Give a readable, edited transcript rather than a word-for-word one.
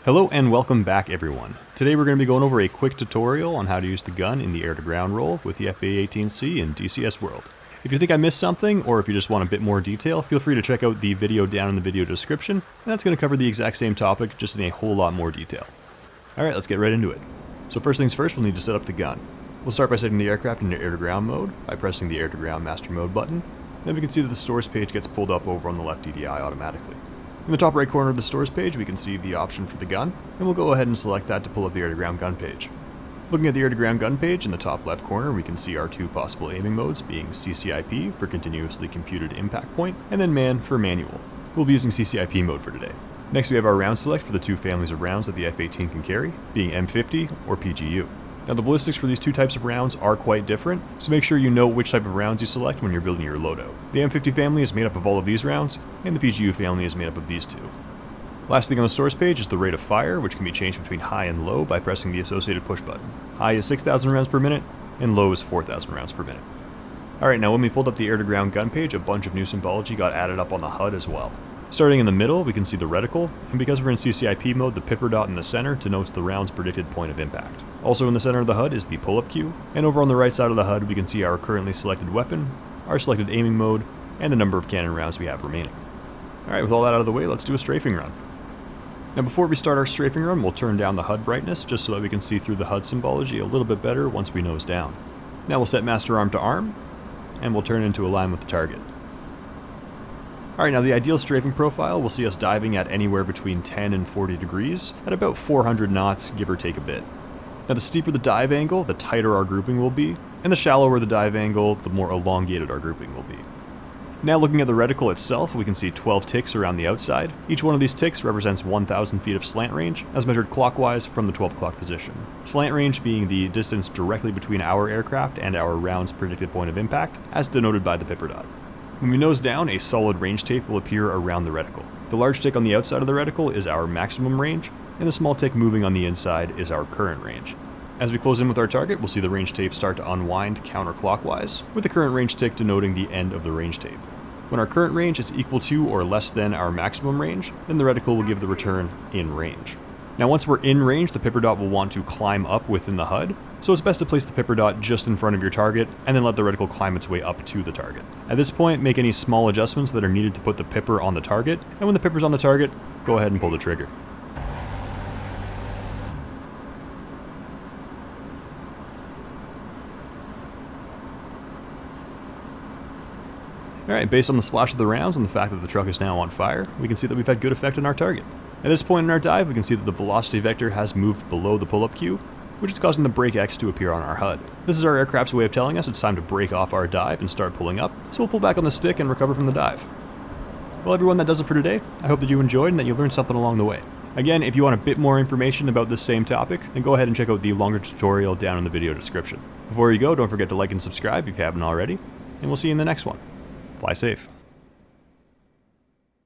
Hello and welcome back everyone. Today we're going to be going over a quick tutorial on how to use the gun in the air-to-ground role with the A-18C in DCS World. If you think I missed something, or if you just want a bit more detail, feel free to check out the video down in the video description, and that's going to cover the exact same topic, just in a whole lot more detail. Alright, let's get right into it. So first things first, we'll need to set up the gun. We'll start by setting the aircraft into air-to-ground mode by pressing the air-to-ground master mode button. Then we can see that the stores page gets pulled up over on the left DDI automatically. In the top right corner of the stores page, we can see the option for the gun, and we'll go ahead and select that to pull up the air-to-ground gun page. Looking at the air-to-ground gun page, in the top left corner, we can see our two possible aiming modes, being CCIP for continuously computed impact point, and then MAN for manual. We'll be using CCIP mode for today. Next we have our round select for the two families of rounds that the F-18 can carry, being M50 or PGU. Now the ballistics for these two types of rounds are quite different, so make sure you know which type of rounds you select when you're building your loadout. The M50 family is made up of all of these rounds, and the PGU family is made up of these two. Last thing on the stores page is the rate of fire, which can be changed between high and low by pressing the associated push button. High is 6,000 rounds per minute, and low is 4,000 rounds per minute. Alright, now when we pulled up the air-to-ground gun page, a bunch of new symbology got added up on the HUD as well. Starting in the middle, we can see the reticle, and because we're in CCIP mode, the pipper dot in the center denotes the round's predicted point of impact. Also in the center of the HUD is the pull-up queue, and over on the right side of the HUD we can see our currently selected weapon, our selected aiming mode, and the number of cannon rounds we have remaining. Alright, with all that out of the way, let's do a strafing run. Now before we start our strafing run, we'll turn down the HUD brightness just so that we can see through the HUD symbology a little bit better once we nose down. Now we'll set master arm to arm, and we'll turn into a line with the target. Alright, now the ideal strafing profile will see us diving at anywhere between 10 and 40 degrees, at about 400 knots, give or take a bit. Now the steeper the dive angle, the tighter our grouping will be, and the shallower the dive angle, the more elongated our grouping will be. Now looking at the reticle itself, we can see 12 ticks around the outside. Each one of these ticks represents 1,000 feet of slant range, as measured clockwise from the 12 o'clock position. Slant range being the distance directly between our aircraft and our round's predicted point of impact, as denoted by the pipper dot. When we nose down, a solid range tape will appear around the reticle. The large tick on the outside of the reticle is our maximum range, and the small tick moving on the inside is our current range. As we close in with our target, we'll see the range tape start to unwind counterclockwise, with the current range tick denoting the end of the range tape. When our current range is equal to or less than our maximum range, then the reticle will give the return in range. Now once we're in range, the pipper dot will want to climb up within the HUD, so it's best to place the pipper dot just in front of your target, and then let the reticle climb its way up to the target. At this point, make any small adjustments that are needed to put the pipper on the target, and when the pipper's on the target, go ahead and pull the trigger. Alright, based on the splash of the rounds and the fact that the truck is now on fire, we can see that we've had good effect on our target. At this point in our dive, we can see that the velocity vector has moved below the pull-up queue, which is causing the brake X to appear on our HUD. This is our aircraft's way of telling us it's time to break off our dive and start pulling up, so we'll pull back on the stick and recover from the dive. Well everyone, that does it for today. I hope that you enjoyed and that you learned something along the way. Again, if you want a bit more information about this same topic, then go ahead and check out the longer tutorial down in the video description. Before you go, don't forget to like and subscribe if you haven't already, and we'll see you in the next one. Fly safe.